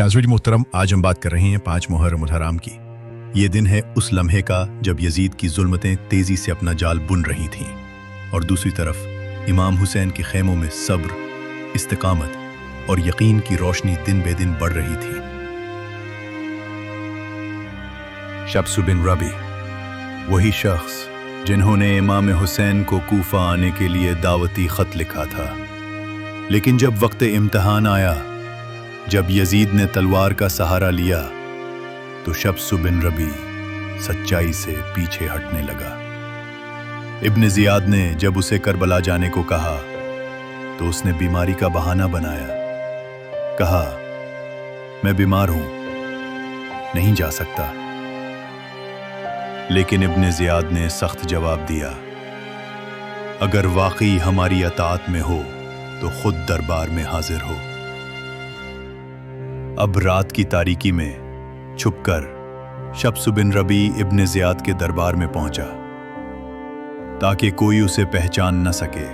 नाज़रीन मोहतरम, आज हम बात कर रहे हैं 5 मुहर्रम हराम की। ये दिन है उस लम्हे का जब यजीद की जुल्मतें तेज़ी से अपना जाल बुन रही थीं और दूसरी तरफ इमाम हुसैन के खेमों में सब्र, इस्तिकामत और यकीन की रोशनी दिन बे दिन बढ़ रही थी। शब्स बिन रबी, वही शख्स जिन्होंने इमाम हुसैन को कूफा आने के लिए दावती खत लिखा था, लेकिन जब वक्त इम्तिहान आया, जब यजीद ने तलवार का सहारा लिया, तो शब्स बिन रबी सच्चाई से पीछे हटने लगा। इब्न जियाद ने जब उसे करबला जाने को कहा, तो उसने बीमारी का बहाना बनाया। कहा, मैं बीमार हूं, नहीं जा सकता। लेकिन इब्न जियाद ने सख्त जवाब दिया, अगर वाकई हमारी अताअत में हो तो खुद दरबार में हाजिर हो। अब रात की तारीकी में छुपकर शब्स बिन रबी इब्न जियाद के दरबार में पहुंचा, ताकि कोई उसे पहचान न सके।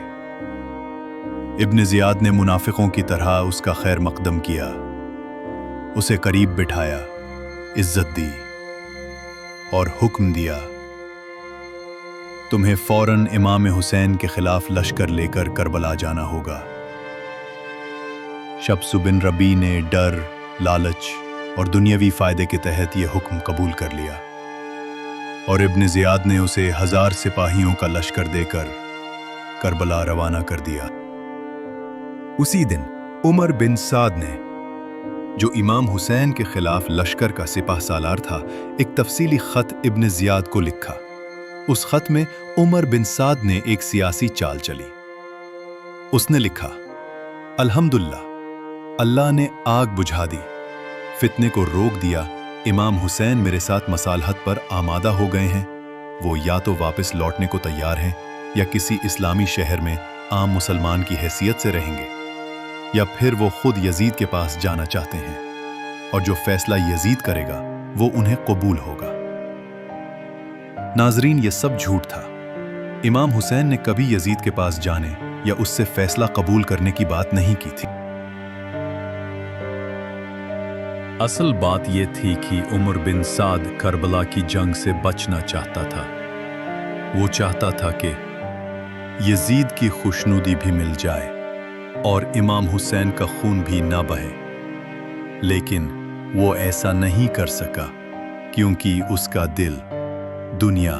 इब्न जियाद ने मुनाफिकों की तरह उसका खैर मकदम किया, उसे करीब बिठाया, इज्जत दी और हुक्म दिया, तुम्हें फौरन इमाम हुसैन के खिलाफ लश्कर लेकर करबला जाना होगा। शब्स बिन रबी ने डर, लालच और दुनियावी फायदे के तहत यह हुक्म कबूल कर लिया और इब्न जियाद ने उसे 1000 सिपाहियों का लश्कर देकर करबला रवाना कर दिया। उसी दिन उमर बिन साद ने, जो इमाम हुसैन के खिलाफ लश्कर का सिपाह सालार था, एक तफसीली खत इब्न जियाद को लिखा। उस खत में उमर बिन साद ने एक सियासी चाल चली। उसने लिखा, अल्हम्दुलिल्लाह, अल्लाह ने आग बुझा दी, फितने को रोक दिया। इमाम हुसैन मेरे साथ मसालहत पर आमादा हो गए हैं। वो या तो वापस लौटने को तैयार हैं या किसी इस्लामी शहर में आम मुसलमान की हैसियत से रहेंगे, या फिर वो खुद यजीद के पास जाना चाहते हैं और जो फैसला यजीद करेगा वो उन्हें कबूल होगा। नाजरीन, ये सब झूठ था। इमाम हुसैन ने कभी यजीद के पास जाने या उससे फैसला कबूल करने की बात नहीं की थी। असल बात यह थी कि उमर बिन साद करबला की जंग से बचना चाहता था। वो चाहता था कि यजीद की खुशनुदी भी मिल जाए और इमाम हुसैन का खून भी ना बहे, लेकिन वो ऐसा नहीं कर सका क्योंकि उसका दिल दुनिया,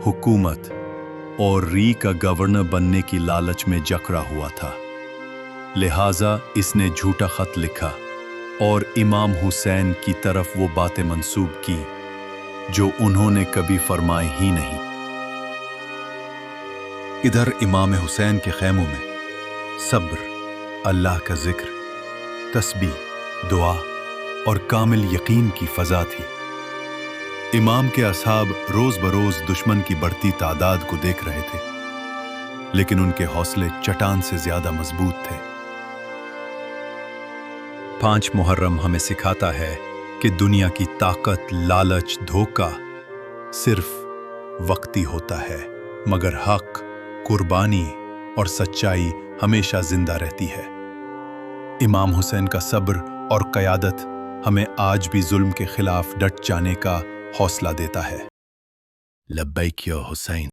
हुकूमत और री का गवर्नर बनने की लालच में जकड़ा हुआ था। लिहाजा इसने झूठा खत लिखा और इमाम हुसैन की तरफ वो बातें मंसूब की जो उन्होंने कभी फरमाई ही नहीं। इधर इमाम हुसैन के खैमों में सब्र, अल्लाह का जिक्र, तस्बीह, दुआ और कामिल यकीन की फजा थी। इमाम के असहाब रोज बरोज दुश्मन की बढ़ती तादाद को देख रहे थे, लेकिन उनके हौसले चट्टान से ज्यादा मजबूत थे। 5 मुहर्रम हमें सिखाता है कि दुनिया की ताकत, लालच, धोखा सिर्फ वक्ती होता है, मगर हक, कुर्बानी और सच्चाई हमेशा जिंदा रहती है। इमाम हुसैन का सब्र और क़यादत हमें आज भी जुल्म के खिलाफ डट जाने का हौसला देता है। लब्बैक या हुसैन।